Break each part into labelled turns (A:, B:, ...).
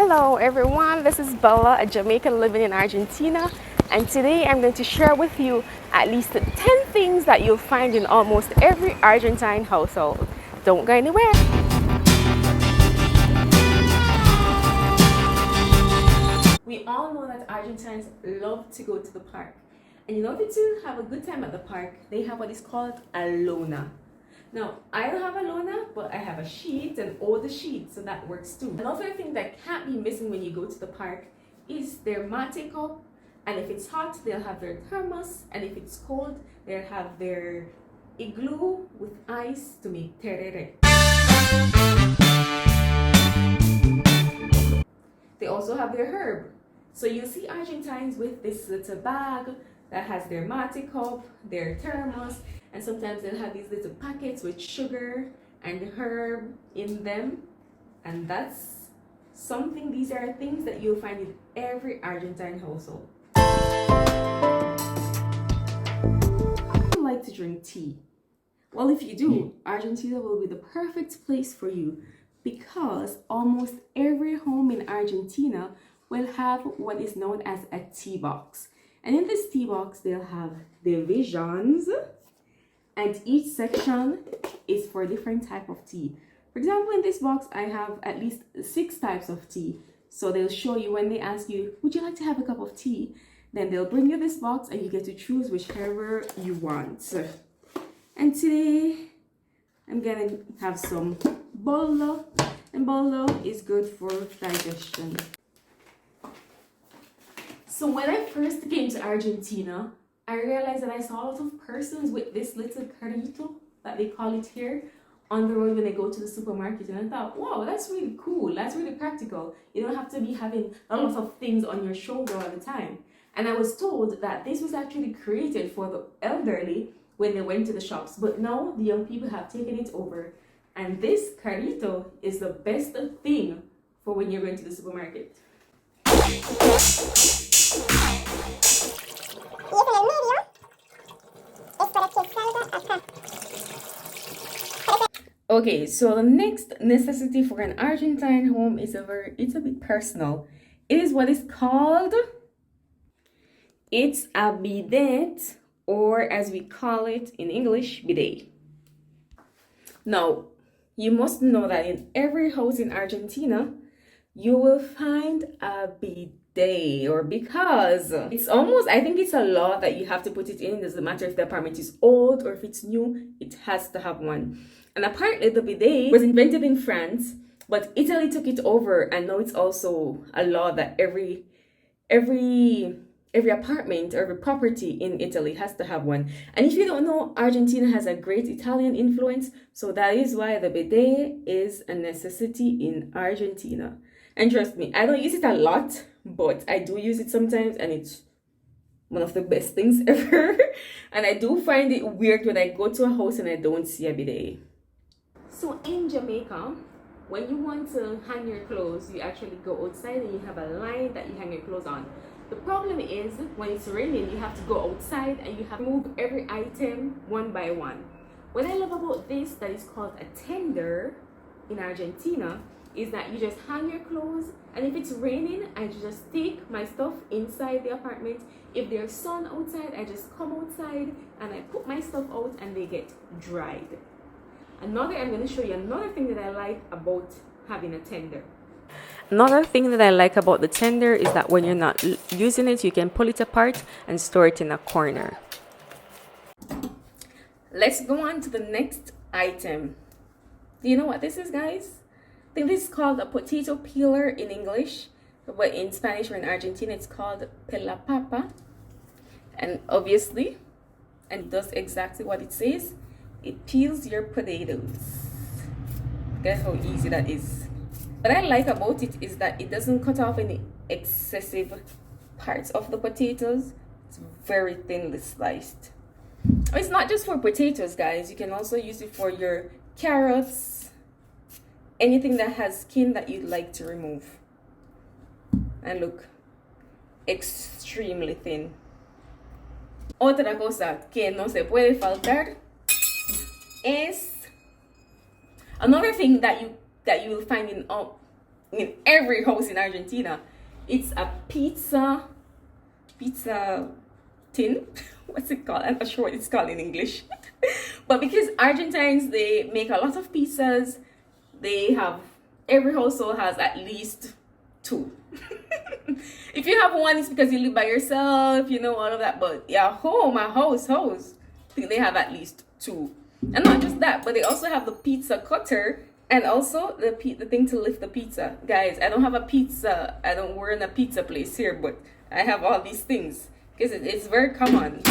A: Hello everyone, this is Bella, a Jamaican living in Argentina, and today I'm going to share with you at least 10 things that you'll find in almost every Argentine household. Don't go anywhere. We all know that Argentines love to go to the park, and in order to have a good time at the park, they have what is called a lona. Now, I don't have a lona, but I have a sheet and all the sheets, so that works too. Another thing that can't be missing when you go to the park is their mate cup, and if it's hot, they'll have their thermos, and if it's cold, they'll have their igloo with ice to make tereré. They also have their herb. So you'll see Argentines with this little bag that has their mate cup, their thermos, and sometimes they'll have these little packets with sugar and herb in them. And that's something, these are things that you'll find in every Argentine household. I like to drink tea. Well, if you do, Argentina will be the perfect place for you because almost every home in Argentina will have what is known as a tea box. And in this tea box, they'll have divisions, and each section is for a different type of tea. For example, in this box, I have at least 6 types of tea. So they'll show you when they ask you, would you like to have a cup of tea? Then they'll bring you this box and you get to choose whichever you want. And today, I'm gonna have some bollo. And bollo is good for digestion. So when I first came to Argentina, I realized that I saw a lot of persons with this little carrito, that they call it here, on the road when they go to the supermarket. And I thought, wow, that's really cool. That's really practical. You don't have to be having a lot of things on your shoulder all the time. And I was told that this was actually created for the elderly when they went to the shops. But now the young people have taken it over. And this carrito is the best thing for when you're going to the supermarket. Okay, so the next necessity for an Argentine home is it's a bit personal. It is what is called, it's a bidet, or as we call it in English, bidet. Now, you must know that in every house in Argentina, you will find a bidet, or because it's almost, I think it's a law that you have to put it in. It doesn't matter if the apartment is old or if it's new, it has to have one. And apparently the bidet was invented in France, but Italy took it over, and now it's also a law that every apartment or every property in Italy has to have one. And if you don't know, Argentina has a great Italian influence, so that is why the bidet is a necessity in Argentina. And trust me, I don't use it a lot, but I do use it sometimes, and it's one of the best things ever. And I do find it weird when I go to a house and I don't see a bidet. So in Jamaica, when you want to hang your clothes, you actually go outside and you have a line that you hang your clothes on. The problem is when it's raining, you have to go outside and you have to move every item one by one. What I love about this that is called a tender in Argentina is that you just hang your clothes, and if it's raining, I just take my stuff inside the apartment. If there's sun outside, I just come outside and I put my stuff out and they get dried. I'm going to show you another thing that I like about having a tender. Another thing that I like about the tender is that when you're not using it, you can pull it apart and store it in a corner. Let's go on to the next item. Do you know what this is, guys? I think this is called a potato peeler in English, but in Spanish or in Argentina, it's called pelapapa. And obviously, and it does exactly what it says. It peels your potatoes. Guess how easy that is. What I like about it is that it doesn't cut off any excessive parts of the potatoes. It's very thinly sliced. It's not just for potatoes, guys. You can also use it for your carrots, anything that has skin that you'd like to remove. And look, extremely thin. Otra cosa que no se puede faltar es another thing that you will find in every house in Argentina. It's a pizza tin. What's it called? I'm not sure what it's called in English. But because Argentines, they make a lot of pizzas, they have, every household has at least two. If you have one, it's because you live by yourself, you know, all of that. But yeah, home, a house, I think they have at least two. And not just that, but they also have the pizza cutter and also the thing to lift the pizza. Guys, I don't have a pizza, I don't work in a pizza place here, but I have all these things because it's very common.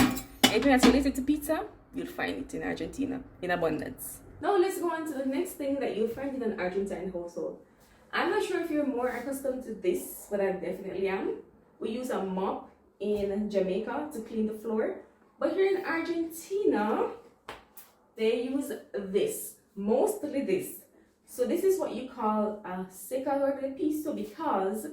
A: Anything that's related to pizza, you'll find it in Argentina in abundance. Now let's go on to the next thing that you'll find in an Argentine household. I'm not sure if you're more accustomed to this, but I definitely am. We use a mop in Jamaica to clean the floor. But here in Argentina, they use this, mostly this. So this is what you call a secador de piso, because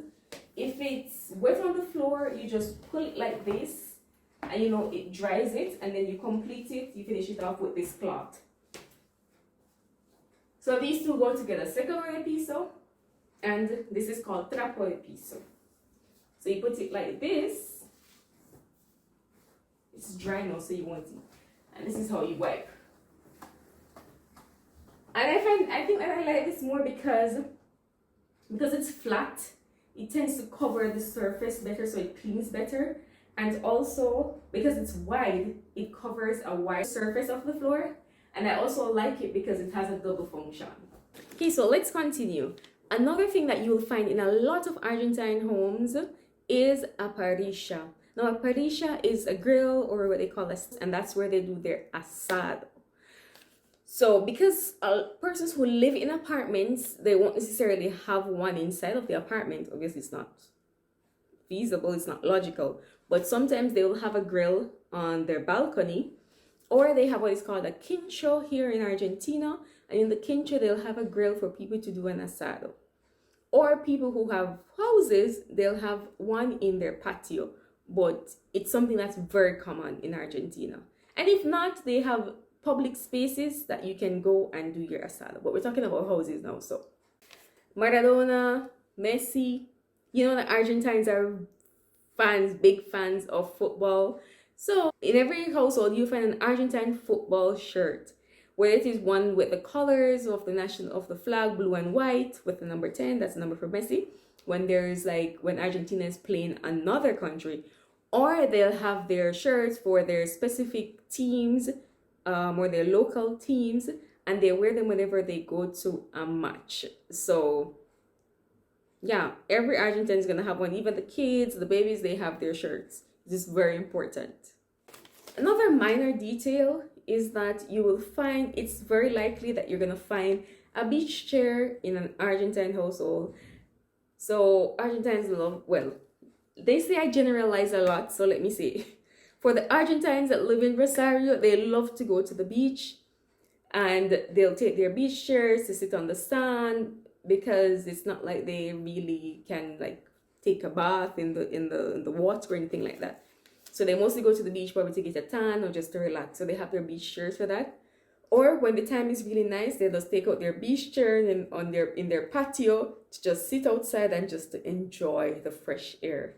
A: if it's wet on the floor, you just pull it like this, and you know, it dries it, and then you complete it, you finish it off with this cloth. So these two go together, secador de piso, and this is called trapo de piso. So you put it like this. It's dry now, so you want it. And this is how you wipe. And I think that I like this more because it's flat. It tends to cover the surface better, so it cleans better. And also, because it's wide, it covers a wide surface of the floor. And I also like it because it has a double function. Okay, so let's continue. Another thing that you'll find in a lot of Argentine homes is a parrilla. Now, a parrilla is a grill, or what they call a, and that's where they do their asado. So, because persons who live in apartments, they won't necessarily have one inside of the apartment. Obviously, it's not feasible, it's not logical. But sometimes they will have a grill on their balcony, or they have what is called a quincho here in Argentina. And in the quincho, they'll have a grill for people to do an asado. Or people who have houses, they'll have one in their patio. But it's something that's very common in Argentina. And if not, they have public spaces that you can go and do your asado. But we're talking about houses now. So Maradona, Messi, you know, the Argentines are big fans of football. So in every household, you find an Argentine football shirt, where it is one with the colors of the flag, blue and white, with the number 10, that's the number for Messi. When Argentina is playing another country, or they'll have their shirts for their specific teams, or their local teams, and they wear them whenever they go to a match. So yeah, every Argentine is gonna have one. Even the kids, the babies, they have their shirts. This is very important. Another minor detail is that you will find, it's very likely that you're gonna find a beach chair in an Argentine household. So Argentines love, well, they say I generalize a lot, so let me say. For the Argentines that live in Rosario, they love to go to the beach, and they'll take their beach chairs to sit on the sand, because it's not like they really can like take a bath in the water or anything like that. So they mostly go to the beach probably to get a tan or just to relax. So they have their beach chairs for that. Or when the time is really nice, they just take out their beach chairs and in their patio to just sit outside and just to enjoy the fresh air.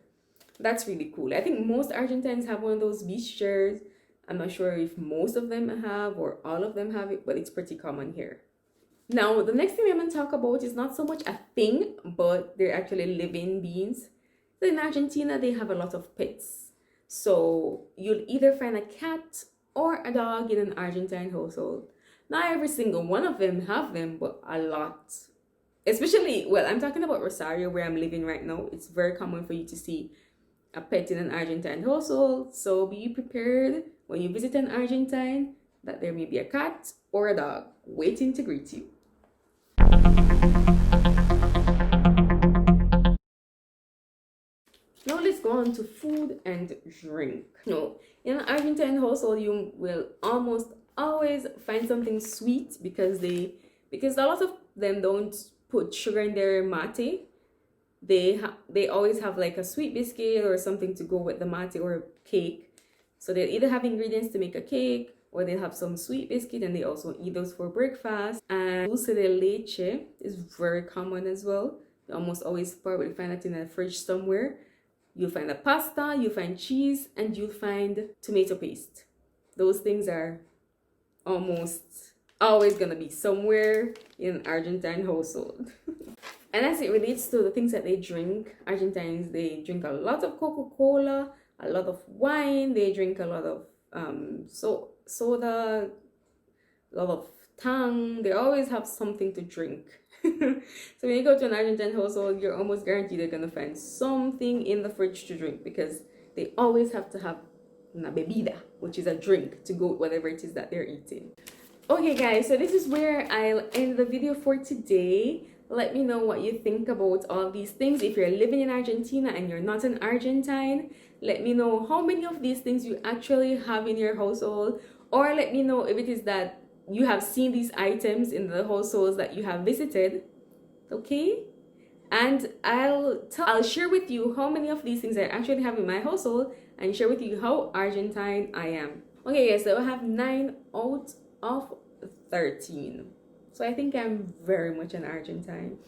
A: That's really cool. I think most Argentines have one of those beach chairs. I'm not sure if most of them have or all of them have it, but it's pretty common here. Now, the next thing I'm going to talk about is not so much a thing, but they're actually living beings. So in Argentina, they have a lot of pets. So you'll either find a cat or a dog in an Argentine household. Not every single one of them have them, but a lot. Especially, well, I'm talking about Rosario, where I'm living right now. It's very common for you to see a pet in an Argentine household. So be prepared when you visit an Argentine that there may be a cat or a dog waiting to greet you. Now let's go on to food and drink. No, in an Argentine household, you will almost always find something sweet, because a lot of them don't put sugar in their mate. They always have like a sweet biscuit or something to go with the mate, or a cake. So they'll either have ingredients to make a cake, or they'll have some sweet biscuit, and they also eat those for breakfast. And dulce de leche is very common as well. You almost always probably find that in the fridge somewhere. You'll find the pasta, you'll find cheese, and you'll find tomato paste. Those things are almost always gonna be somewhere in an Argentine household. And as it relates to the things that they drink, Argentines, they drink a lot of Coca-Cola, a lot of wine, they drink a lot of soda, a lot of tang. They always have something to drink. So when you go to an Argentine household, you're almost guaranteed they're gonna find something in the fridge to drink, because they always have to have una bebida, which is a drink to go with whatever it is that they're eating. Okay guys, so this is where I'll end the video for today. Let me know what you think about all these things. If you're living in Argentina and you're not an Argentine, let me know how many of these things you actually have in your household, or let me know if it is that you have seen these items in the households that you have visited. Okay, and I'll share with you how many of these things I actually have in my household, and share with you how Argentine I am. Okay guys, so I have 9 out of 13. So I think I'm very much an Argentine.